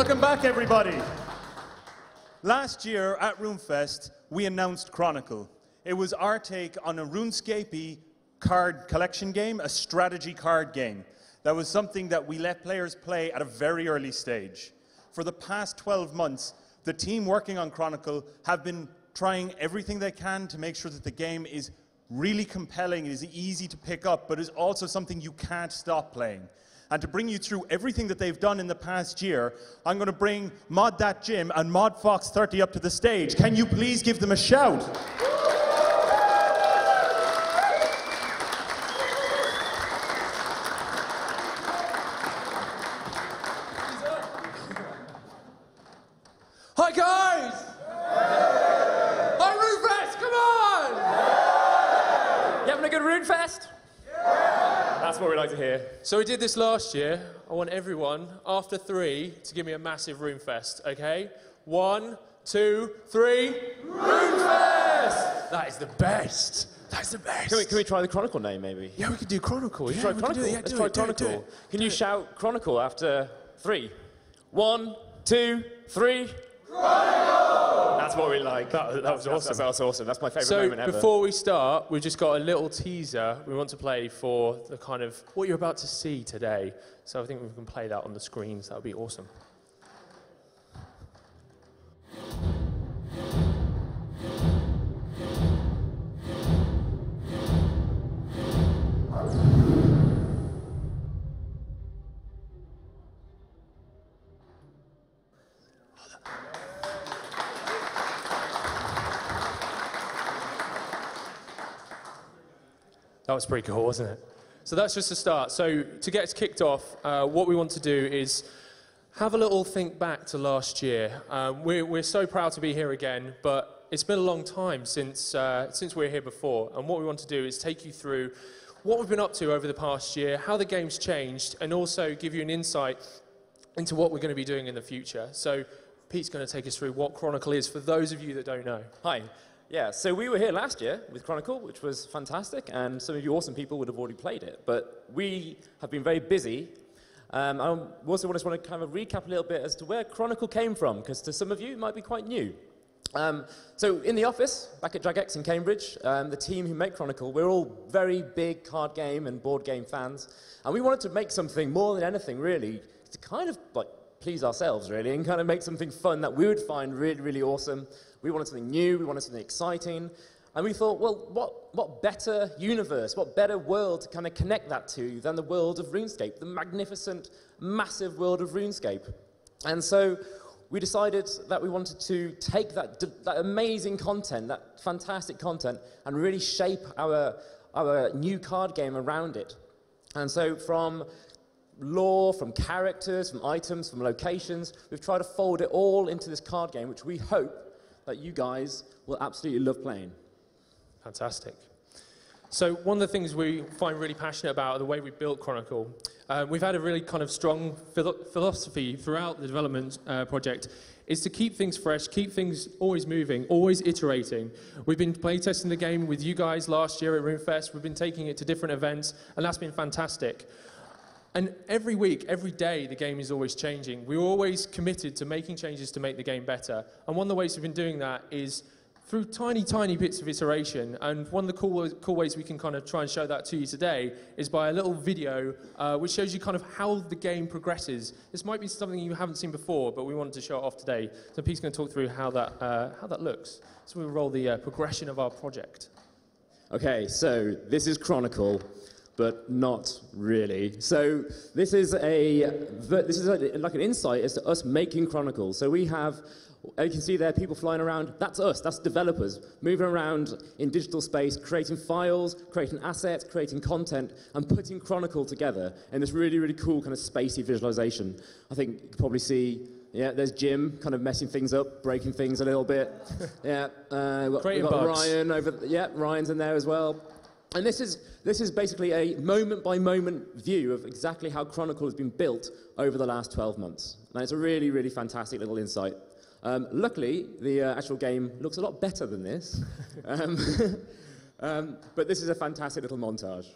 Welcome back, everybody. Last year at RuneFest, we announced Chronicle. It was our take on a RuneScape card collection game, a strategy card game. That was something that we let players play at a very early stage. For the past 12 months, the team working on Chronicle have been trying everything they can to make sure that the game is really compelling, it is easy to pick up, but is also something you can't stop playing. And to bring you through everything that they've done in the past year, I'm going to bring Mod That Jim and Mod Fox 30 up to the stage. Can you please give them a shout? Hi guys! Hi RuneFest, come on! You having a good RuneFest? That's what we like to hear. So we did this last year. I want everyone, after 3, to give me a massive RuneFest, okay? 1, 2, 3, RuneFest! That is the best. That's the best. Can we try the Chronicle name, maybe? Yeah, we could do Chronicle. Yeah, Try Chronicle. Let's try Chronicle. Can you shout Chronicle after 3? 1, 2, 3. Chronicle! That's what we like. That was awesome. That was awesome. That's my favourite moment ever. So before we start, we've just got a little teaser we want to play for the kind of what you're about to see today. So I think we can play that on the screens. That would be awesome. That was pretty cool, wasn't it? So that's just a start. So to get us kicked off, what we want to do is have a little think back to last year. We're so proud to be here again, but it's been a long time since we were here before. And what we want to do is take you through what we've been up to over the past year, how the game's changed, and also give you an insight into what we're going to be doing in the future. So Pete's going to take us through what Chronicle is for those of you that don't know. Hi. Yeah, so we were here last year with Chronicle, which was fantastic, and some of you awesome people would have already played it. But we have been very busy. I also just want to kind of recap a little bit as to where Chronicle came from, because to some of you, it might be quite new. So in the office, back at DragX in Cambridge, the team who make Chronicle, we're all very big card game and board game fans. And we wanted to make something more than anything, really, to kind of like please ourselves, really, and kind of make something fun that we would find really, really awesome. We wanted something new, we wanted something exciting, and we thought, well, what better universe, what better world to kind of connect that to than the world of RuneScape, the magnificent, massive world of RuneScape. And so we decided that we wanted to take that amazing content, that fantastic content, and really shape our new card game around it. And so from lore, from characters, from items, from locations, we've tried to fold it all into this card game, which we hope that you guys will absolutely love playing. Fantastic. So one of the things we find really passionate about the way we built Chronicle, we've had a really kind of strong philosophy throughout the development project, is to keep things fresh, keep things always moving, always iterating. We've been playtesting the game with you guys last year at RuneFest. We've been taking it to different events, and that's been fantastic. And every week, every day, the game is always changing. We're always committed to making changes to make the game better. And one of the ways we've been doing that is through tiny, tiny bits of iteration. And one of the cool ways we can kind of try and show that to you today is by a little video which shows you kind of how the game progresses. This might be something you haven't seen before, but we wanted to show it off today. So Pete's going to talk through how that looks. So we'll roll the progression of our project. Okay, so this is Chronicle, but not really. So this is like an insight as to us making Chronicle. So we have, you can see there, people flying around. That's us, that's developers, moving around in digital space, creating files, creating assets, creating content, and putting Chronicle together in this really, really cool kind of spacey visualization. I think you can probably see, yeah, there's Jim kind of messing things up, breaking things a little bit. Yeah, we've got Ryan over, yeah, Ryan's in there as well. And this is basically a moment-by-moment view of exactly how Chronicle has been built over the last 12 months. And it's a really, really fantastic little insight. Luckily, the actual game looks a lot better than this. But this is a fantastic little montage.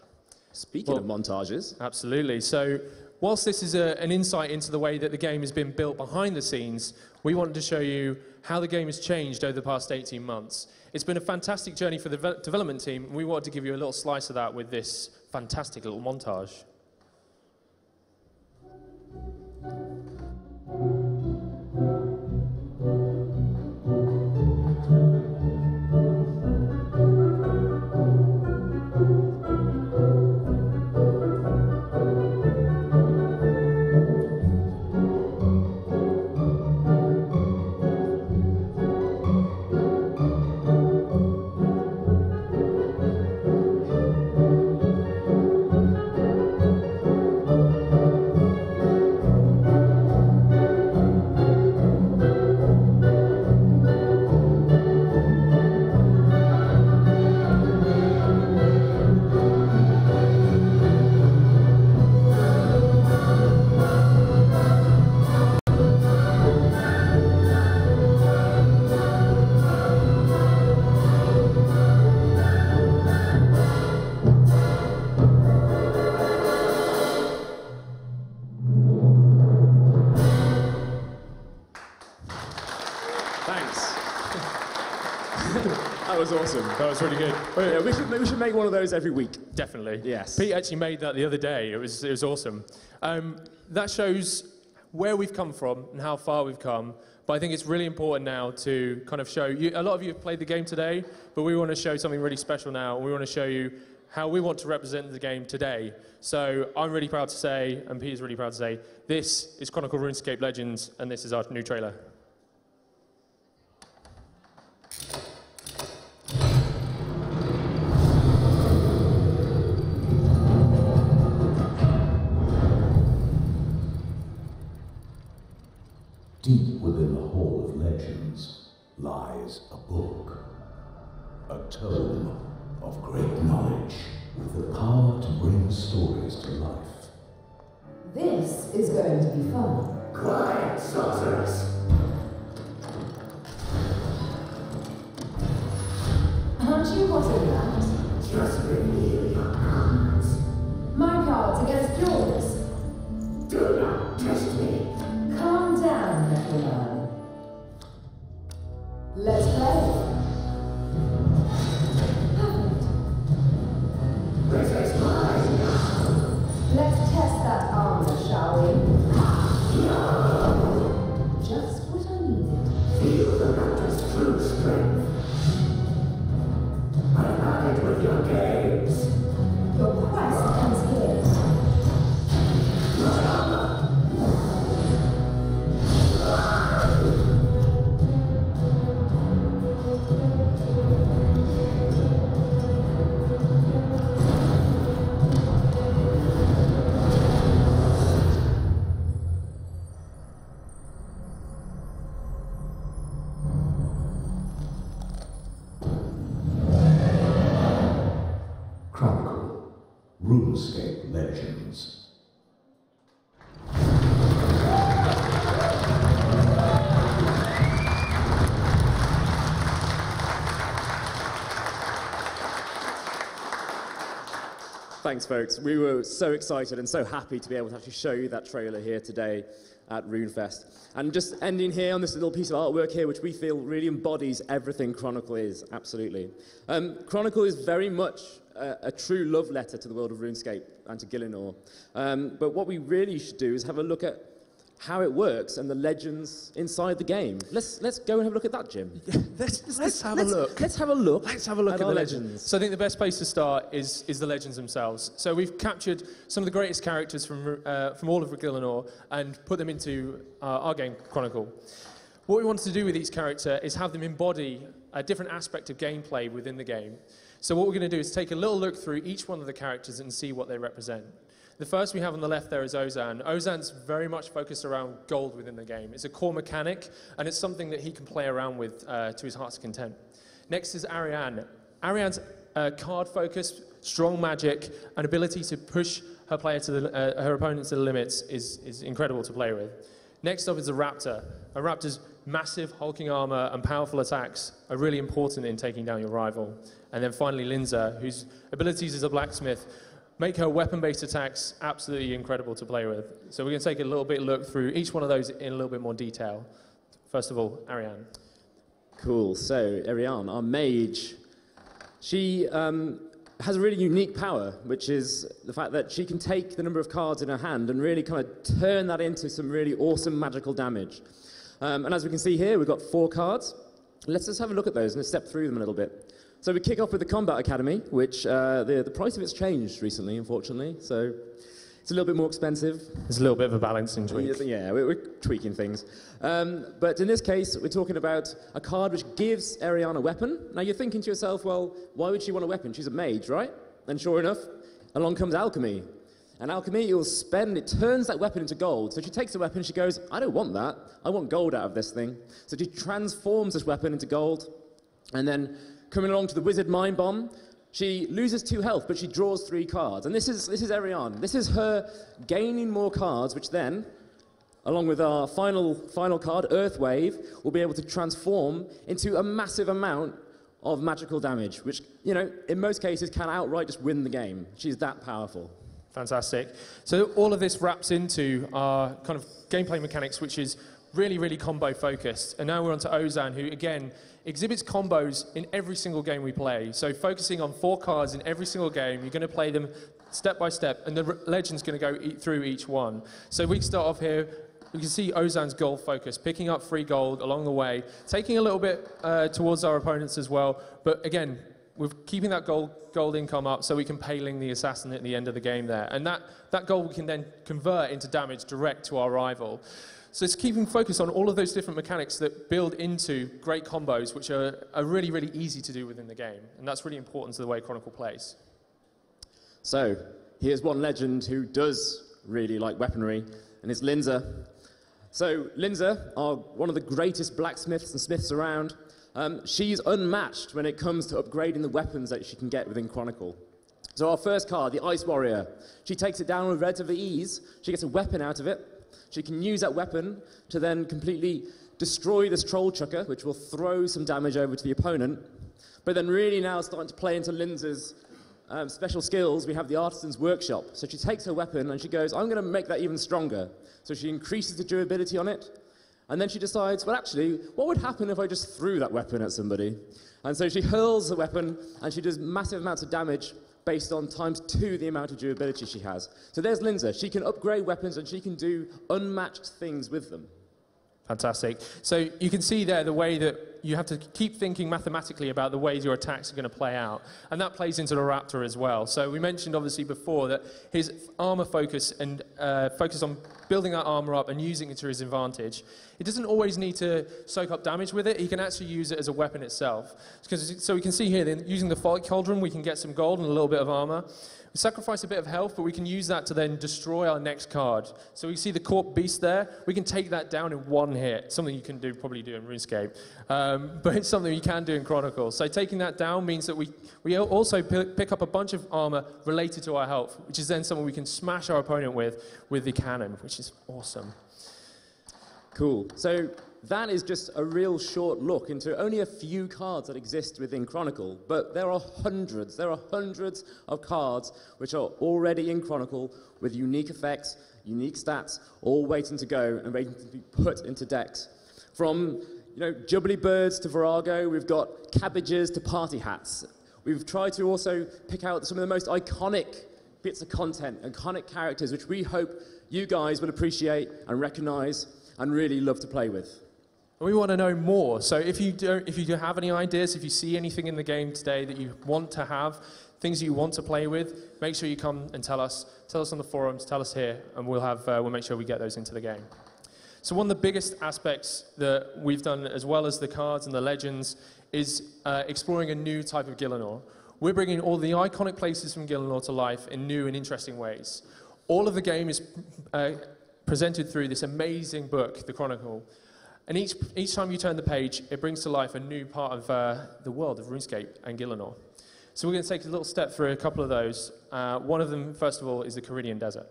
Speaking of montages. Absolutely. So whilst this is an insight into the way that the game has been built behind the scenes, we wanted to show you how the game has changed over the past 18 months. It's been a fantastic journey for the development team, and we wanted to give you a little slice of that with this fantastic little montage. That was awesome. That was really good. Yeah, we should make one of those every week. Definitely. Yes. Pete actually made that the other day. It was awesome. That shows where we've come from and how far we've come. But I think it's really important now to kind of show you. A lot of you have played the game today, but we want to show something really special now. We want to show you how we want to represent the game today. So I'm really proud to say, and Pete's really proud to say, this is Chronicle RuneScape Legends, and this is our new trailer. Deep within the Hall of Legends lies a book, a tome of great knowledge with the power to bring stories to life. This is going to be fun. Quiet, sorceress! Aren't you wanting that? Just reveal your cards. My cards against yours. Do not test me. Calm down, little man. Let's play. This is mine. Let's test that armor, shall we? No. Just what I needed. Feel the Raptor's true strength. I've had it with your games. Your quest ends here. My armor. Chronicle, RuneScape Legends. Thanks, folks. We were so excited and so happy to be able to actually show you that trailer here today at RuneFest. And just ending here on this little piece of artwork here, which we feel really embodies everything Chronicle is, absolutely. Chronicle is very much a true love letter to the world of RuneScape and to Gielinor. But what we really should do is have a look at how it works and the legends inside the game. Let's go and have a look at that, Jim. Yeah, let's have a look. Let's have a look. Let's have a look at our the legends. So I think the best place to start is the legends themselves. So we've captured some of the greatest characters from all of Gielinor and put them into our game, Chronicle. What we wanted to do with each character is have them embody a different aspect of gameplay within the game. So what we're going to do is take a little look through each one of the characters and see what they represent. The first we have on the left there is Ozan. Ozan's very much focused around gold within the game. It's a core mechanic, and it's something that he can play around with to his heart's content. Next is Arion. Arion's card-focused, strong magic, and ability to push her player to her opponent to the limits is incredible to play with. Next up is the Raptor. A Raptor's massive hulking armor and powerful attacks are really important in taking down your rival. And then finally Linza, whose abilities as a blacksmith make her weapon-based attacks absolutely incredible to play with. So we're going to take a little bit look through each one of those in a little bit more detail. First of all, Arion. Cool. So Arion, our mage, she has a really unique power, which is the fact that she can take the number of cards in her hand and really kind of turn that into some really awesome magical damage. And as we can see here, we've got 4 cards. Let's just have a look at those and let's step through them a little bit. So we kick off with the Combat Academy, which the price of it's changed recently, unfortunately. So it's a little bit more expensive. There's a little bit of a balancing tweak. Yeah, we're tweaking things. But in this case, we're talking about a card which gives Arion a weapon. Now you're thinking to yourself, well, why would she want a weapon? She's a mage, right? And sure enough, along comes alchemy. And alchemy, it turns that weapon into gold. So she takes the weapon, she goes, I don't want that. I want gold out of this thing. So she transforms this weapon into gold. And then coming along to the Wizard Mind Bomb, she loses 2 health, but she draws 3 cards. And this is Arion. This is her gaining more cards, which then, along with our final card, Earth Wave, will be able to transform into a massive amount of magical damage, which, you know, in most cases can outright just win the game. She's that powerful. Fantastic. So all of this wraps into our kind of gameplay mechanics, which is really, really combo focused. And now we're on to Ozan, who, again, exhibits combos in every single game we play. So focusing on 4 cards in every single game, you're going to play them step by step, and the legend's going to go through each one. So we can start off here. We can see Ozan's gold focus, picking up 3 gold along the way, taking a little bit towards our opponents as well. But again, we're keeping that gold income up so we can paling the assassin at the end of the game there. And that gold we can then convert into damage direct to our rival. So it's keeping focus on all of those different mechanics that build into great combos, which are really, really easy to do within the game. And that's really important to the way Chronicle plays. So here's one legend who does really like weaponry, and it's Linza. So Linza are one of the greatest blacksmiths and smiths around. She's unmatched when it comes to upgrading the weapons that she can get within Chronicle. So our first card, the Ice Warrior, she takes it down with relatively ease. She gets a weapon out of it. She can use that weapon to then completely destroy this Troll Chucker, which will throw some damage over to the opponent. But then really now starting to play into Linza's special skills, we have the Artisan's Workshop. So she takes her weapon and she goes, I'm going to make that even stronger. So she increases the durability on it. And then she decides, well, actually, what would happen if I just threw that weapon at somebody? And so she hurls the weapon, and she does massive amounts of damage based on ×2 the amount of durability she has. So there's Linza. She can upgrade weapons, and she can do unmatched things with them. Fantastic. So you can see there the way that you have to keep thinking mathematically about the ways your attacks are going to play out. And that plays into the Raptor as well. So we mentioned obviously before that his armor focus and focus on building that armor up and using it to his advantage. It doesn't always need to soak up damage with it. He can actually use it as a weapon itself. So we can see here, then, using the Folic Cauldron, we can get some gold and a little bit of armor. We sacrifice a bit of health, but we can use that to then destroy our next card. So we see the Corp Beast there. We can take that down in 1 hit, something you can probably do in RuneScape, but it's something you can do in Chronicle. So taking that down means that we also pick up a bunch of armor related to our health, which is then something we can smash our opponent with the cannon, which is awesome. Cool. So that is just a real short look into only a few cards that exist within Chronicle, but there are hundreds of cards which are already in Chronicle with unique effects, unique stats, all waiting to go and waiting to be put into decks. From, Jubilee Birds to Virago, we've got Cabbages to Party Hats. We've tried to also pick out some of the most iconic bits of content, iconic characters, which we hope you guys will appreciate and recognize and really love to play with. We want to know more. So if you do have any ideas, if you see anything in the game today that you want to have, things that you want to play with, make sure you come and tell us. Tell us on the forums, tell us here, and we'll make sure we get those into the game. So one of the biggest aspects that we've done, as well as the cards and the legends, is exploring a new type of Gielinor. We're bringing all the iconic places from Gielinor to life in new and interesting ways. All of the game is presented through this amazing book, the Chronicle. And each time you turn the page, it brings to life a new part of the world of RuneScape and Gielinor. So we're going to take a little step through a couple of those. One of them, first of all, is the Karidian Desert.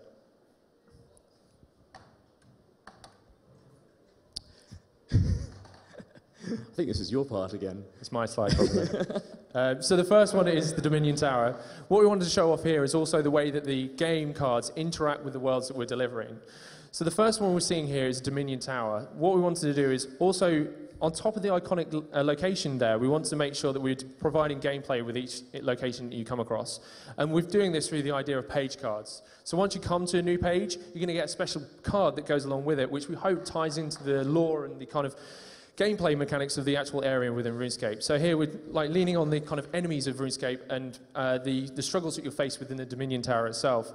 I think this is your part again. It's my slide, probably. So the first one is the Dominion Tower. What we wanted to show off here is also the way that the game cards interact with the worlds that we're delivering. So the first one we're seeing here is Dominion Tower. What we wanted to do is also, on top of the iconic location there, we wanted to make sure that we're providing gameplay with each location that you come across. And we're doing this through the idea of page cards. So once you come to a new page, you're going to get a special card that goes along with it, which we hope ties into the lore and the kind of gameplay mechanics of the actual area within RuneScape. So here we're like leaning on the kind of enemies of RuneScape and the struggles that you'll face within the Dominion Tower itself.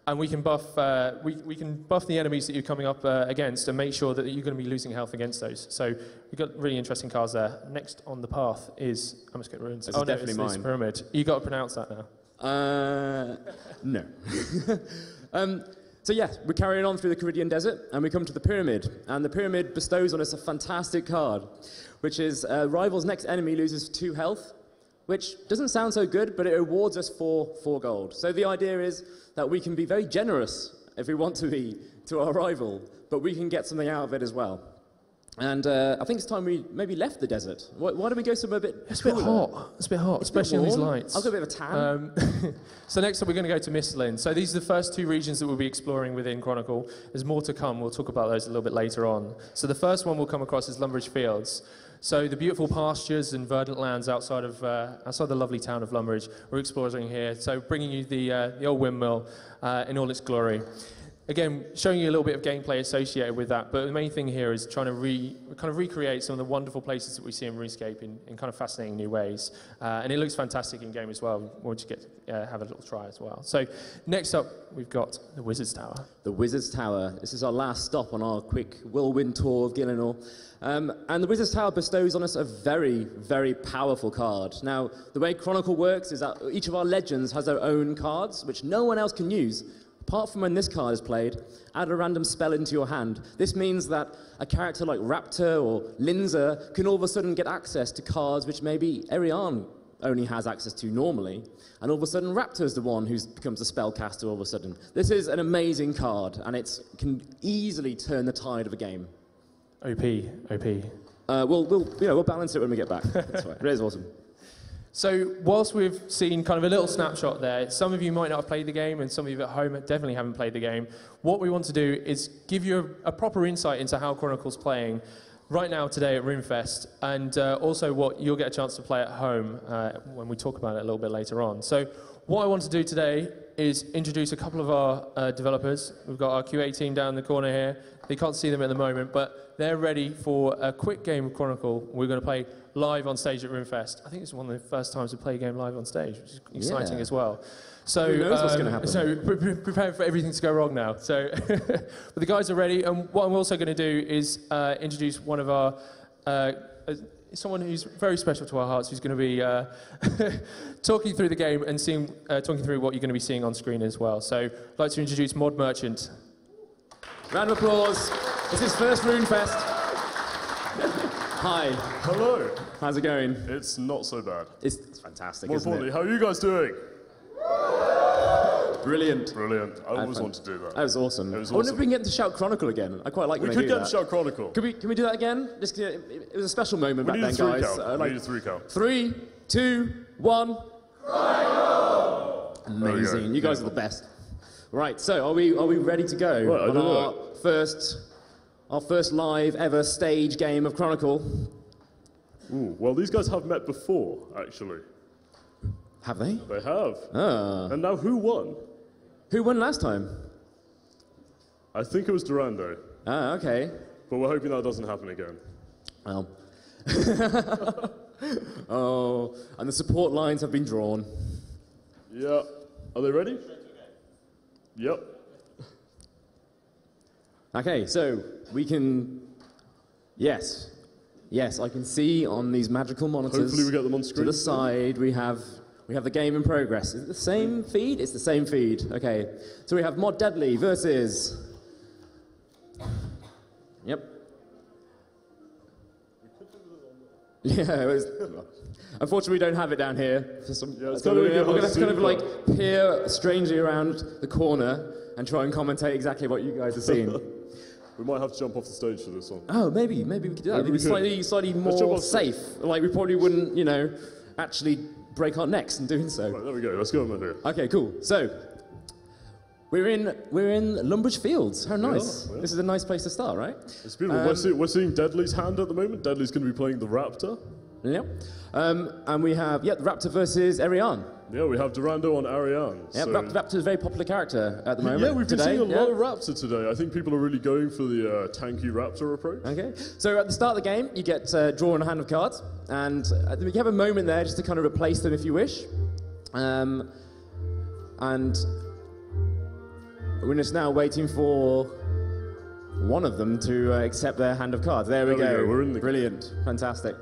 And we can buff the enemies that you're coming up against and make sure that you're going to be losing health against those. So we've got really interesting cards there. Next on the path is, I must get runes. This is definitely mine. It's Pyramid. You got to pronounce that now. No. So yes, we're carrying on through the Karidian Desert, and we come to the Pyramid. And the Pyramid bestows on us a fantastic card, which is rival's next enemy loses 2 health, which doesn't sound so good, but it rewards us for 4 gold. So the idea is that we can be very generous, if we want to be, to our rival, but we can get something out of it as well. And I think it's time we maybe left the desert. Why don't we go somewhere a bit It's a bit hot. It's a bit hot, especially on these lights. I've got a bit of a tan. So next up, we're going to go to Mistland. So these are the first 2 regions that we'll be exploring within Chronicle. There's more to come. We'll talk about those a little bit later on. So the first one we'll come across is Lumbridge Fields. So the beautiful pastures and verdant lands outside the lovely town of Lumbridge, we're exploring here. So bringing you the old windmill in all its glory. Again, showing you a little bit of gameplay associated with that, but the main thing here is trying to recreate some of the wonderful places that we see in RuneScape in kind of fascinating new ways. And it looks fantastic in game as well. We'll just get have a little try as well. So next up, we've got the Wizard's Tower. The Wizard's Tower. This is our last stop on our quick whirlwind tour of Gillinor. And the Wizard's Tower bestows on us a very, very powerful card. Now, the way Chronicle works is that each of our legends has their own cards, which no one else can use. Apart from when this card is played, add a random spell into your hand. This means that a character like Raptor or Linza can all of a sudden get access to cards which maybe Arion only has access to normally, and all of a sudden Raptor's the one who becomes a spellcaster all of a sudden. This is an amazing card, and it can easily turn the tide of a game. OP. We'll balance it when we get back. That's right. It is awesome. So whilst we've seen kind of a little snapshot there, some of you might not have played the game and some of you at home definitely haven't played the game. What we want to do is give you a proper insight into how Chronicle's playing right now today at RuneFest, and also what you'll get a chance to play at home when we talk about it a little bit later on. So what I want to do today is introduce a couple of our developers. We've got our QA team down in the corner here. You can't see them at the moment, but they're ready for a quick game of Chronicle. We're going to play live on stage at RuneFest. I think it's one of the first times we play a game live on stage, which is exciting as well. So, who knows what's going to happen? So prepare for everything to go wrong now. So, but the guys are ready, and what I'm also going to do is introduce one of our someone who's very special to our hearts, who's going to be talking through the game and talking through what you're going to be seeing on screen as well. So, I'd like to introduce Mod Merchant. Round of applause. It's his first RuneFest. Hi. Hello. How's it going? It's not so bad. It's fantastic, More isn't importantly, it? how are you guys doing? Brilliant. Brilliant. I always want to do that. That was awesome. It was I wonder awesome. if we can get to shout Chronicle again. I quite like We when could they do get that. to shout Chronicle. Can we do that again? Just, it was a special moment We back need a then, 3 guys. count. We need a 3 count. 3, 2, 1. Chronicle! Amazing. There we go. You guys are the best. Right, so are we ready to go Right, I on don't our know. first live ever stage game of Chronicle? Ooh, well, these guys have met before, actually. Have they? They have. Ah. And now who won? Who won last time? I think it was Durando. Ah, okay. But we're hoping that doesn't happen again. Well. Oh, and the support lines have been drawn. Yeah. Are they ready? Yep. Okay, so we can... Yes, I can see on these magical monitors... Hopefully we get them on screen. To the side, we have the game in progress. Is it the same feed? It's the same feed. Okay, so we have Mod Deadly versus... Yep. Yeah, it was... Unfortunately, we don't have it down here. For some, Yeah, so we're going to have to kind of like peer strangely around the corner and try and commentate exactly what you guys are seeing. We might have to jump off the stage for this one. Oh, maybe we could do that. Maybe Maybe we could. slightly jump more off safe. Like we probably wouldn't, actually break our necks in doing so. Right, there we go. Let's go, man. Here. Okay, cool. So we're in Lumbridge Fields. How nice! Yeah. This is a nice place to start, right? It's beautiful. We're seeing Deadly's hand at the moment. Deadly's going to be playing the Raptor. Yep. And we have the Raptor versus Arion. Yeah, we have Durando on Arion. Yeah, so. Raptor's a very popular character at the moment. Yeah, we've been today. seeing a lot of Raptor today. I think people are really going for the tanky Raptor approach. Okay. So at the start of the game, you get drawn a hand of cards, and you have a moment there just to kind of replace them if you wish. And we're just now waiting for one of them to accept their hand of cards. There we go. We're in the Brilliant. Fantastic.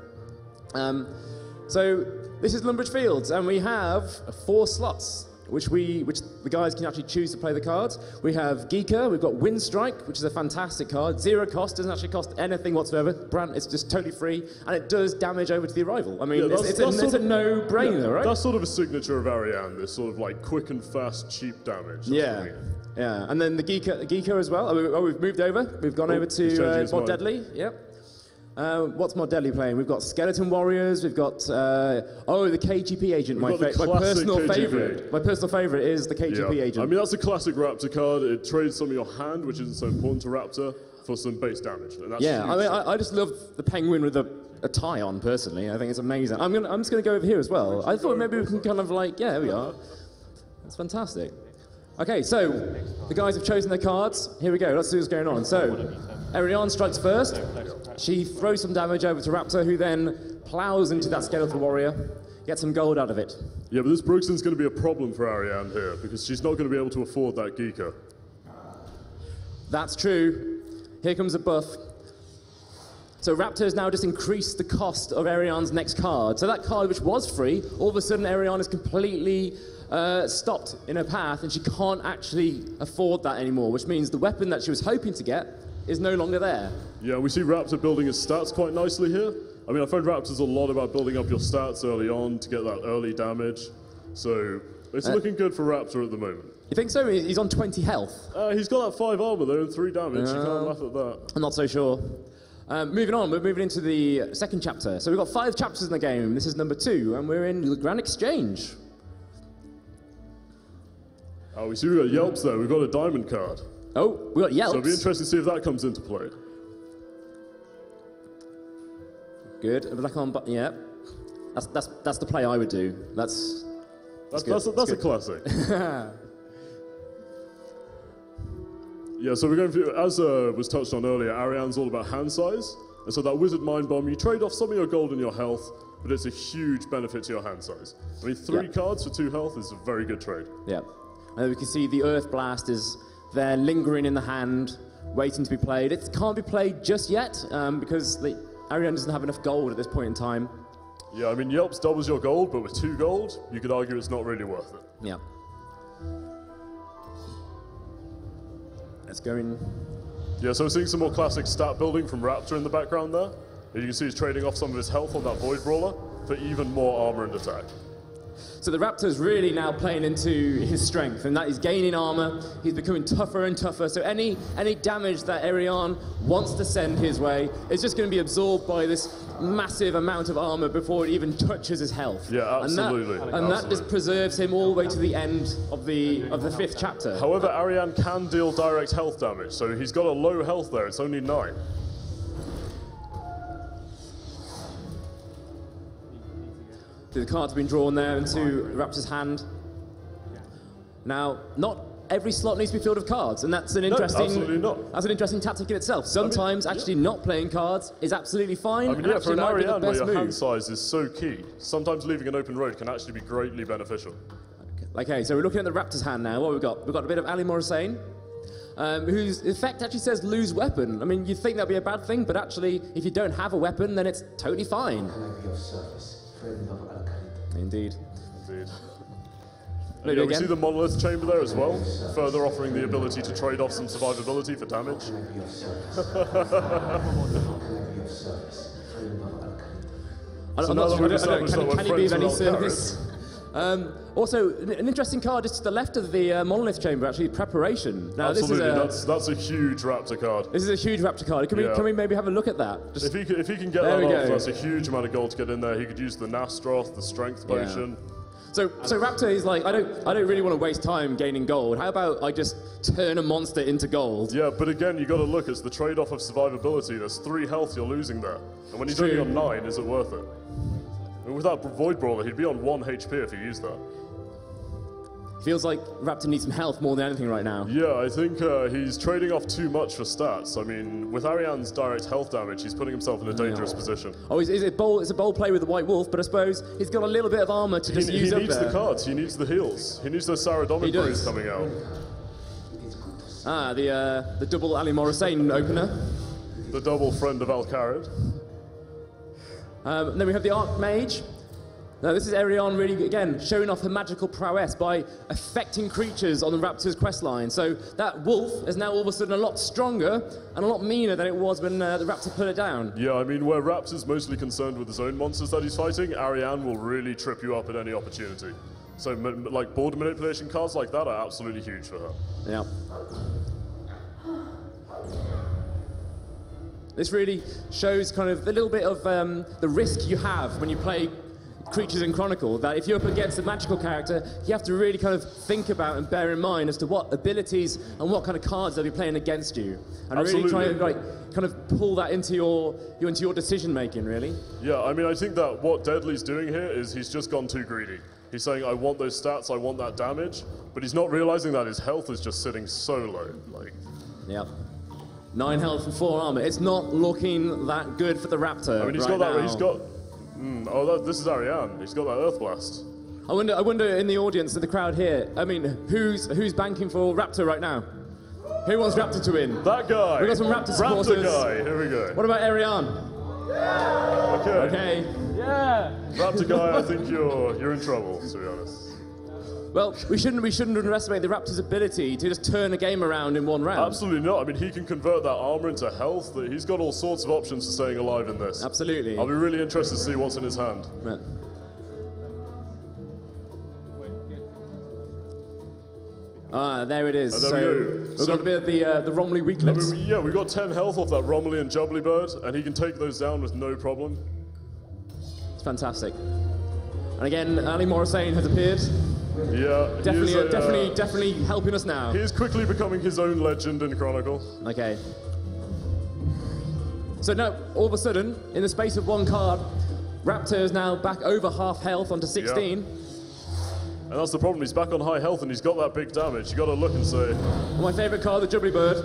So this is Lumbridge Fields, and we have 4 slots, which the guys can actually choose to play the cards. We have Geeker, we've got Windstrike, which is a fantastic card. 0 cost, doesn't actually cost anything whatsoever. It's just totally free, and it does damage over to the arrival. I mean, it's a no-brainer, right? That's sort of a signature of Arion, this sort of like quick and fast, cheap damage. Yeah. Yeah, and then the Geeker as well. We've moved over. We've gone over to Mod Deadly. Yep. What's Mod Deadly playing? We've got Skeleton Warriors. We've got the KGP Agent. My personal favorite. My personal favorite is the KGP Agent. I mean, that's a classic Raptor card. It trades some of your hand, which isn't so important to Raptor, for some base damage. And that's I mean, I just love the penguin with a tie on. Personally, I think it's amazing. I'm just gonna go over here as well. I thought maybe we can kind of like, yeah, there we are. That's fantastic. Okay, so the guys have chosen their cards. Here we go. Let's see what's going on. So, Arion strikes first. She throws some damage over to Raptor, who then plows into that Skeletal Warrior, gets some gold out of it. Yeah, but this Brookson's going to be a problem for Arion here, because she's not going to be able to afford that Geeker. That's true. Here comes a buff. So Raptor has now just increased the cost of Arion's next card. So that card, which was free, all of a sudden Arion is completely stopped in her path, and she can't actually afford that anymore, which means the weapon that she was hoping to get is no longer there. Yeah, we see Raptor building his stats quite nicely here. I mean, I find Raptor's a lot about building up your stats early on to get that early damage. So it's looking good for Raptor at the moment. You think so? He's on 20 health. He's got that 5 armor though and 3 damage. You can't laugh at that. I'm not so sure. Moving on, we're moving into the second chapter. So we've got 5 chapters in the game. This is number 2, and we're in the Grand Exchange. Oh, we see we've got Yelps there. We've got a diamond card. Oh, we got Yelps. So it'll be interesting to see if that comes into play. Good. Black on, but yeah. That's the play I would do. That's a classic. Yeah, so we're going through, as was touched on earlier, Arion's all about hand size. And so that Wizard Mind Bomb, you trade off some of your gold and your health, but it's a huge benefit to your hand size. I mean, 3 cards for 2 health is a very good trade. Yeah. And we can see the Earth Blast is there lingering in the hand, waiting to be played. It can't be played just yet, because Arion doesn't have enough gold at this point in time. Yeah, I mean, Yelps doubles your gold, but with 2 gold, you could argue it's not really worth it. Yeah. Let's go in. Yeah, so we're seeing some more classic stat building from Raptor in the background there. You can see he's trading off some of his health on that Void Brawler for even more armor and attack. So the Raptor's really now playing into his strength, and that is gaining armor. He's becoming tougher and tougher. So any damage that Arion wants to send his way is just going to be absorbed by this massive amount of armor before it even touches his health. Yeah, absolutely. And that just preserves him all the way to the end of the 5th chapter. However, Arion can deal direct health damage, so he's got a low health there. It's only 9. The cards have been drawn there into Raptor's hand. Now, not every slot needs to be filled with cards, and that's an interesting. Absolutely not. That's an interesting tactic in itself. Sometimes actually not playing cards is absolutely fine. I mean, yeah, for an Arion where your move. hand size is so key, sometimes leaving an open road can actually be greatly beneficial. Okay, so we're looking at the Raptor's hand now. What have we got? We've got a bit of Ali Morrisane, whose effect actually says lose weapon. I mean, you'd think that'd be a bad thing, but actually, if you don't have a weapon, then it's totally fine. Indeed. Indeed. Yeah, we see the Monolith Chamber there as well, further offering the ability to trade off some survivability for damage. I'm not sure, can he be of any service? Also, an interesting card just to the left of the Monolith Chamber, actually, Preparation. Now, Absolutely, this is that's a huge Raptor card. This is a huge Raptor card. Can we maybe have a look at that? Just, if he can get that off, that's a huge amount of gold to get in there. He could use the Nastroth, the Strength Potion. So Raptor is like, I don't really want to waste time gaining gold. How about I just turn a monster into gold? Yeah, but again, you got to look. It's the trade-off of survivability. There's 3 health you're losing there, and when he's only on 9, is it worth it? I mean, with that Void Brawler, he'd be on 1 HP if he used that. Feels like Raptor needs some health more than anything right now. Yeah, I think he's trading off too much for stats. I mean, with Arion's direct health damage, he's putting himself in a dangerous position. Oh, it's a bold play with the White Wolf, but I suppose he's got a little bit of armor to just use up there. He needs the cards, he needs the heals. He needs those Saradomic Brews coming out. Ah, the double Ali Morrisane opener. The double friend of Al-Kharid. Then we have the Archmage. Now this is Arion really, again, showing off her magical prowess by affecting creatures on the Raptor's questline. So that wolf is now all of a sudden a lot stronger and a lot meaner than it was when the Raptor put it down. Yeah, I mean, where Raptor's mostly concerned with his own monsters that he's fighting, Arion will really trip you up at any opportunity. So, like, board manipulation cards like that are absolutely huge for her. Yeah. This really shows kind of the little bit of the risk you have when you play creatures in Chronicle, that if you're up against a magical character, you have to really kind of think about and bear in mind as to what abilities and what kind of cards they'll be playing against you, and really try and kind of pull that into your decision making, really. Yeah, I mean, I think that what Deadly's doing here is he's just gone too greedy. He's saying, I want those stats, I want that damage, but he's not realizing that his health is just sitting so low. Like, yeah. 9 health and 4 armor. It's not looking that good for the Raptor. I mean, he's got that. He's got. This is Arion. He's got that Earth Blast. I wonder in the audience, in the crowd here. I mean, who's banking for Raptor right now? Who wants Raptor to win? That guy. We got some Raptor supporters. Raptor guy. Here we go. What about Arion? Yeah. Okay. Yeah. Raptor guy, I think you're in trouble, to be honest. Well, we shouldn't underestimate the Raptor's ability to just turn a game around in one round. Absolutely not. I mean, he can convert that armor into health. He's got all sorts of options for staying alive in this. Absolutely. I'll be really interested to see what's in his hand. Right. Ah, there it is. We've got a bit of the Romilly weaklets. I mean, yeah, we've got 10 health off that Romilly and Jubbly Bird, and he can take those down with no problem. It's fantastic. And again, Ali Morrisane has appeared. Yeah, definitely helping us now. He is quickly becoming his own legend in Chronicle. Okay. So now, all of a sudden, in the space of 1 card, Raptor is now back over half health onto 16. Yeah. And that's the problem, he's back on high health and he's got that big damage. You gotta look and say... My favourite card, the Jubbly Bird.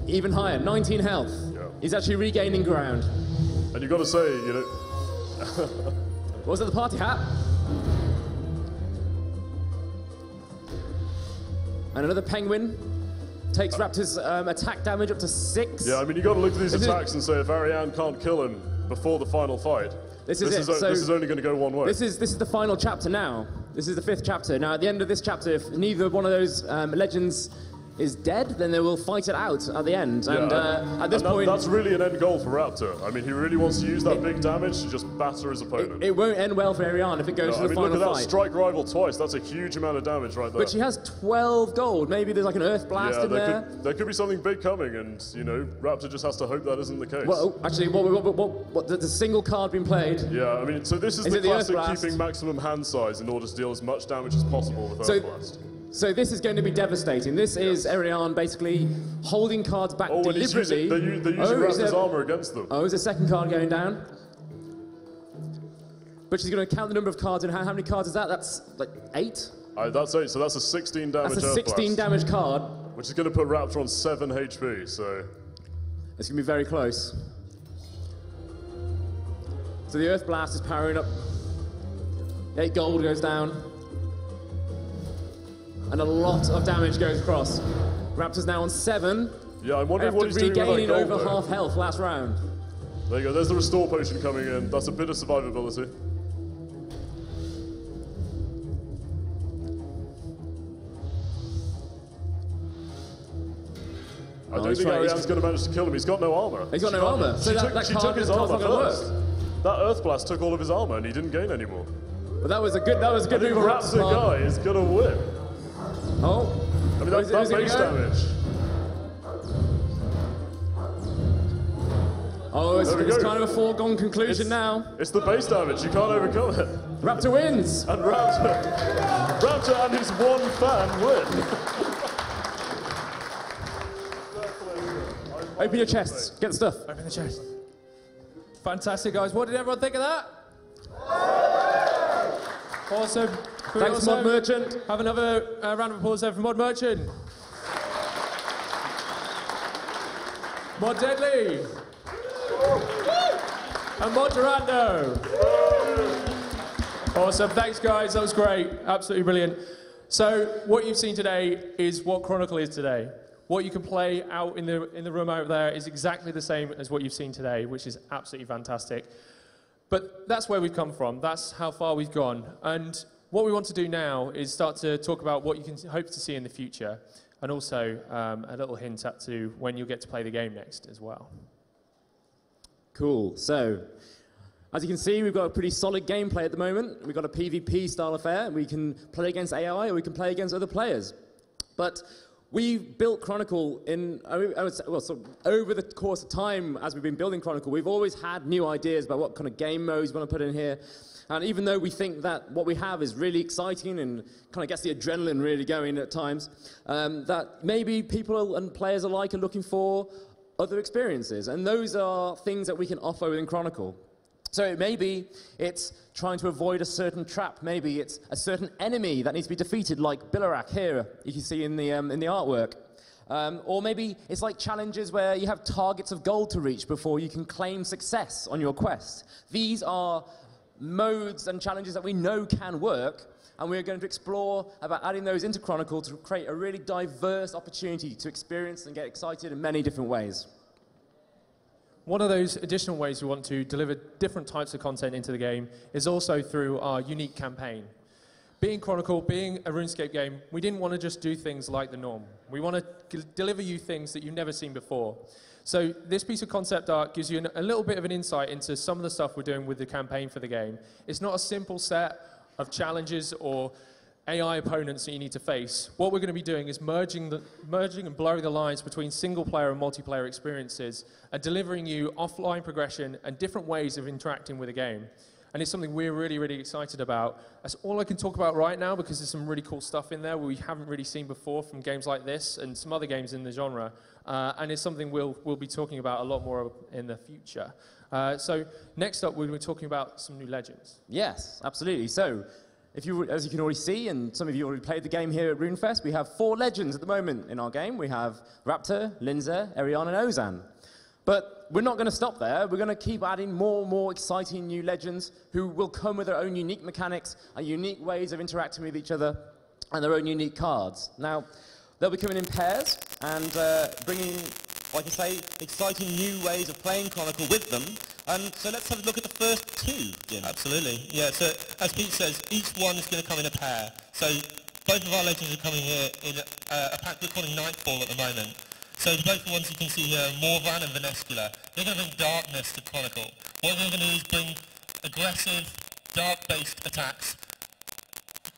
Even higher, 19 health. Yeah. He's actually regaining ground. And you gotta say, you know... What was it, the party hat? And another penguin takes Raptor's attack damage up to 6. Yeah, I mean, you got to look at these attacks and say if Arion can't kill him before the final fight, this is only going to go one way. This is the final chapter now. This is the 5th chapter. Now, at the end of this chapter, if neither one of those legends is dead, then they will fight it out at the end. Yeah, and at this point... That's really an end goal for Raptor. I mean, he really wants to use that big damage to just batter his opponent. It won't end well for Arion if it goes to the final fight. Look at that, strike rival twice. That's a huge amount of damage right there. But she has 12 gold. Maybe there's like an Earth Blast in there. There could be something big coming, and, you know, Raptor just has to hope that isn't the case. Well, actually, what the single card being played? Yeah, I mean, so this is the classic keeping maximum hand size in order to deal as much damage as possible with Earth Blast. So this is going to be devastating. This is Arion basically holding cards back deliberately. They're using Raptor's armor against them. Oh, is a second card going down? But she's going to count the number of cards, and how many cards is that? That's like 8? That's 8, so that's a 16 damage. That's a 16 damage card. Which is going to put Raptor on 7 HP, so... It's going to be very close. So the Earth Blast is powering up. 8 gold goes down. And a lot of damage goes across. Raptor's now on 7. Yeah, I'm wondering what he's doing with that gold, regaining over half health last round. There you go, there's the Restore Potion coming in. That's a bit of survivability. I don't think Arion's going to manage to kill him. He's got no armor. He's got no armor. So she took his armor first. That Earth Blast took all of his armor and he didn't gain any more. But that was a good move on Raptor's Raptor part. guy is gonna win. Oh. I mean, that's Who's it base gonna go? damage. Oh, it's There we go. kind of a foregone conclusion now. It's the base damage. You can't overcome it. Raptor wins. And Raptor and his one fan win. Open your chests. Get the stuff. Open the chest. Fantastic, guys. What did everyone think of that? Awesome. Can we Thanks, also Mod Merchant. have another round of applause there for Mod Merchant. Mod Deadly. And Mod Durando. Awesome. Thanks, guys. That was great. Absolutely brilliant. So what you've seen today is what Chronicle is today. What you can play out in the room over there is exactly the same as what you've seen today, which is absolutely fantastic. But that's where we've come from. That's how far we've gone. And what we want to do now is start to talk about what you can hope to see in the future, and also a little hint at to when you'll get to play the game next as well. Cool. So, as you can see, we've got a pretty solid gameplay at the moment. We've got a PvP style affair. We can play against AI, or we can play against other players. But we've built Chronicle over the course of time as we've been building Chronicle. We've always had new ideas about what kind of game modes we want to put in here. And even though we think that what we have is really exciting and kind of gets the adrenaline really going at times, that maybe people and players alike are looking for other experiences. And those are things that we can offer within Chronicle. So maybe it's trying to avoid a certain trap. Maybe it's a certain enemy that needs to be defeated, like Bilarak here, you can see in the artwork. Or maybe it's like challenges where you have targets of gold to reach before you can claim success on your quest. These are modes and challenges that we know can work, and we're going to explore about adding those into Chronicle to create a really diverse opportunity to experience and get excited in many different ways. One of those additional ways we want to deliver different types of content into the game is also through our unique campaign. Being Chronicle, being a RuneScape game, we didn't want to just do things like the norm. We want to deliver you things that you've never seen before. So this piece of concept art gives you a little bit of an insight into some of the stuff we're doing with the campaign for the game. It's not a simple set of challenges or AI opponents that you need to face. What we're going to be doing is merging and blurring the lines between single-player and multiplayer experiences and delivering you offline progression and different ways of interacting with the game. And it's something we're really, really excited about. That's all I can talk about right now because there's some really cool stuff in there we haven't really seen before from games like this and some other games in the genre. And it's something we'll be talking about a lot more in the future. So next up, we'll be talking about some new legends. Yes, absolutely. So, as you can already see, and some of you already played the game here at RuneFest, we have 4 legends at the moment in our game. We have Raptor, Lindsay, Arion, and Ozan. But we're not going to stop there. We're going to keep adding more and more exciting new legends who will come with their own unique mechanics and unique ways of interacting with each other and their own unique cards. Now, they'll be coming in pairs and bringing, like I say, exciting new ways of playing Chronicle with them. So let's have a look at the first 2, Jim. Absolutely, yeah. So as Pete says, each one is going to come in a pair. So both of our legends are coming here in a pack we're calling Nightfall at the moment. So both the ones you can see here are Morvan and Venescula. They're going to bring darkness to Chronicle. What they're going to do is bring aggressive, dark-based attacks,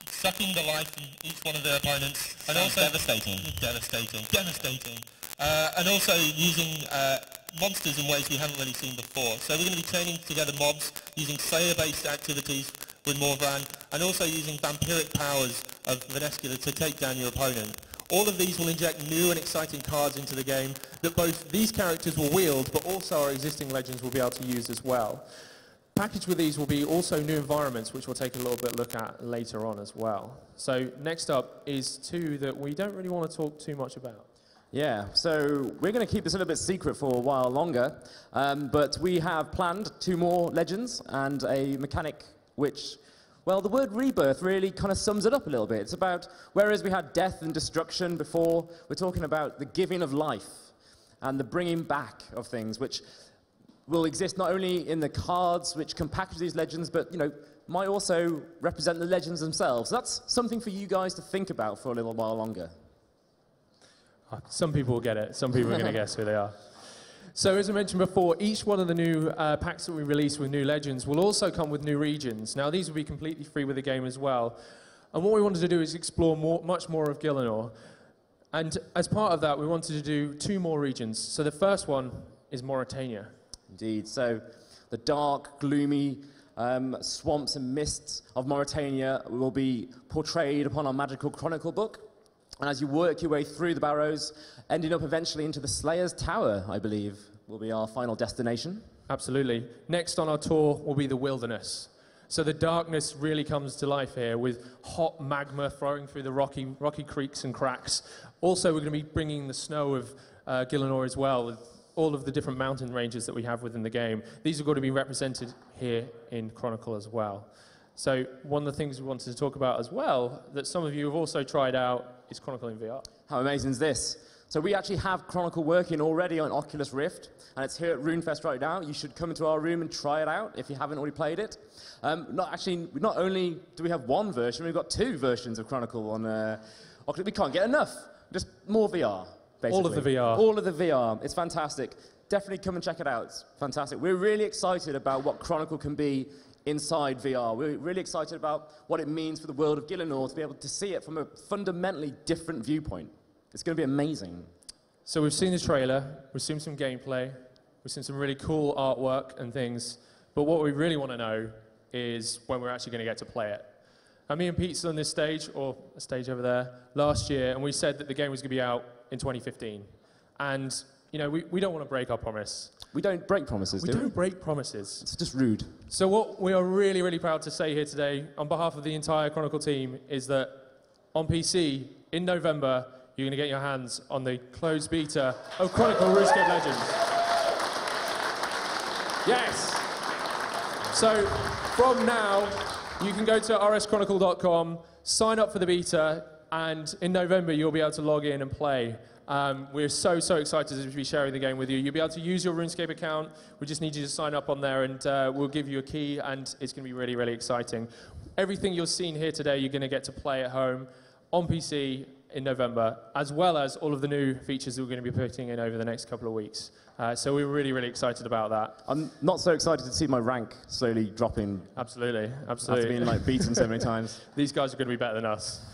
sucking the life from each one of their opponents. And also devastating. And also using monsters in ways we haven't really seen before. So we're going to be training together mobs using Slayer-based activities with Morvan, and also using vampiric powers of Venescula to take down your opponent. All of these will inject new and exciting cards into the game that both these characters will wield, but also our existing legends will be able to use as well. Packaged with these will be also new environments, which we'll take a little bit look at later on as well. So next up is 2 that we don't really want to talk too much about. Yeah, so we're going to keep this a little bit secret for a while longer, but we have planned 2 more legends and a mechanic which, well, the word rebirth really kind of sums it up a little bit. It's about, whereas we had death and destruction before, we're talking about the giving of life and the bringing back of things, which will exist not only in the cards which can package these legends, but, you know, might also represent the legends themselves. So that's something for you guys to think about for a little while longer. Some people will get it. Some people are going to guess who they are. So as I mentioned before, each one of the new packs that we release with new legends will also come with new regions. Now these will be completely free with the game as well. And what we wanted to do is explore much more of Gielinor. And as part of that, we wanted to do 2 more regions. So the first one is Mauritania. Indeed. So the dark, gloomy swamps and mists of Mauritania will be portrayed upon our magical Chronicle book. And as you work your way through the barrows, ending up eventually into the Slayer's Tower, I believe, will be our final destination. Absolutely. Next on our tour will be the wilderness. So the darkness really comes to life here with hot magma flowing through the rocky creeks and cracks. Also, we're going to be bringing the snow of Gielinor as well, with all of the different mountain ranges that we have within the game. These are going to be represented here in Chronicle as well. So one of the things we wanted to talk about as well, that some of you have also tried out, is Chronicling Vr. How amazing is this? So we actually have Chronicle working already on Oculus Rift, and it's here at RuneFest right now. You should come into our room and try it out if you haven't already played it. Not only do we have one version, we've got 2 versions of Chronicle on Oculus. We can't get enough. Just more VR, basically. All of the VR. All of the VR. It's fantastic. Definitely come and check it out. It's fantastic. We're really excited about what Chronicle can be inside VR. We're really excited about what it means for the world of Gielinor to be able to see it from a fundamentally different viewpoint. It's going to be amazing. So we've seen the trailer, we've seen some gameplay, we've seen some really cool artwork and things, but what we really want to know is when we're actually going to get to play it. And me and Pete stood on this stage, or a stage over there, last year, and we said that the game was going to be out in 2015. And, you know, we don't want to break our promise. We don't break promises, do we? We don't break promises. It's just rude. So what we are really, really proud to say here today, on behalf of the entire Chronicle team, is that on PC, in November, you're going to get your hands on the closed beta of Chronicle RuneScape Legends. Yes! So, from now, you can go to rschronicle.com, sign up for the beta, and in November, you'll be able to log in and play. We're so excited to be sharing the game with you. You'll be able to use your RuneScape account. We just need you to sign up on there, and we'll give you a key, and it's going to be really, really exciting. Everything you're seeing here today, you're going to get to play at home on PC in November, as well as all of the new features that we're going to be putting in over the next couple of weeks. So we're really, really excited about that. I'm not so excited to see my rank slowly dropping. Absolutely. After being beaten so many times. These guys are going to be better than us.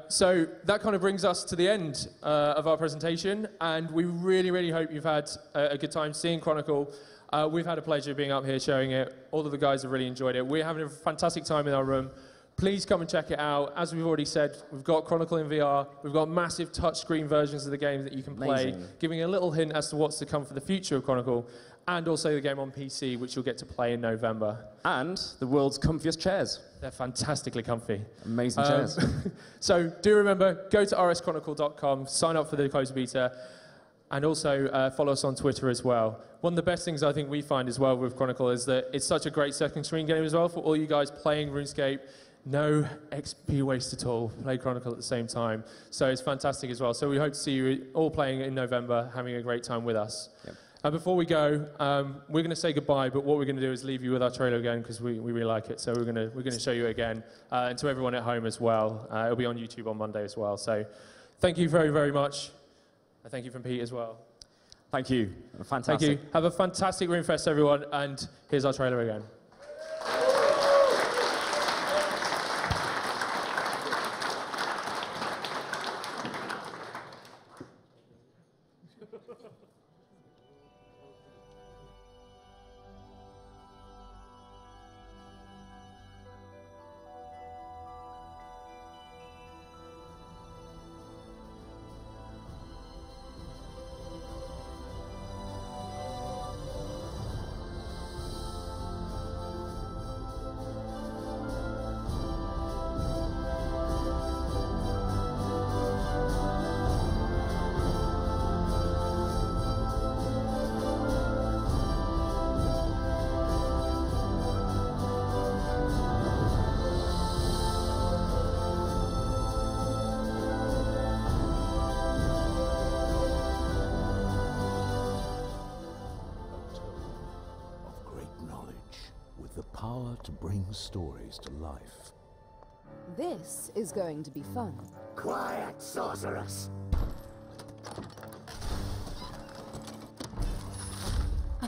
So that kind of brings us to the end of our presentation, and we really, really hope you've had a good time seeing Chronicle. We've had a pleasure being up here showing it. All of the guys have really enjoyed it. We're having a fantastic time in our room. Please come and check it out. As we've already said, we've got Chronicling Vr. We've got massive touchscreen versions of the game that you can play, Amazing. giving a little hint as to what's to come for the future of Chronicle, and also the game on PC, which you'll get to play in November. And the world's comfiest chairs. They're fantastically comfy. Amazing chairs. So do remember, go to rschronicle.com, sign up for the closed beta, and also follow us on Twitter as well. One of the best things I think we find as well with Chronicle is that it's such a great second screen game as well for all you guys playing RuneScape. No XP waste at all. Play Chronicle at the same time. So it's fantastic as well. So we hope to see you all playing in November, having a great time with us. Yep. And before we go, we're going to say goodbye, but what we're going to do is leave you with our trailer again because we really like it. So we're going to show you it again, and to everyone at home as well. It'll be on YouTube on Monday as well. So thank you very, very much. And thank you from Pete as well. Thank you. Fantastic. Thank you. Have a fantastic RuneFest, everyone, and here's our trailer again. Power to bring stories to life. This is going to be fun. Quiet, sorceress!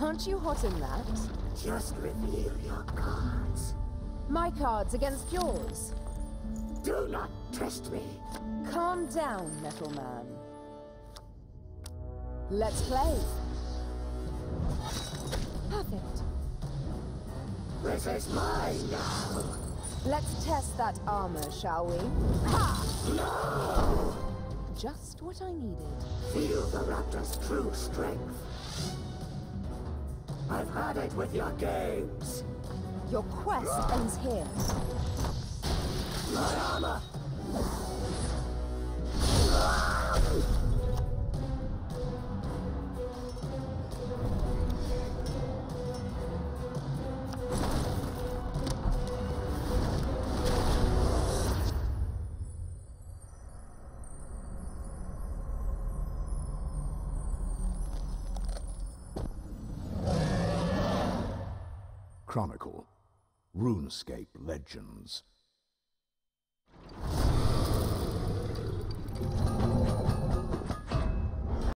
Aren't you hot in that? Just reveal your cards. My cards against yours. Do not test me. Calm down, Metal Man. Let's play. Perfect. This is mine now. Let's test that armor, shall we? Ha! No! Just what I needed. Feel the Raptor's true strength. I've had it with your games. Your quest ends here. My armor! Chronicle, RuneScape Legends.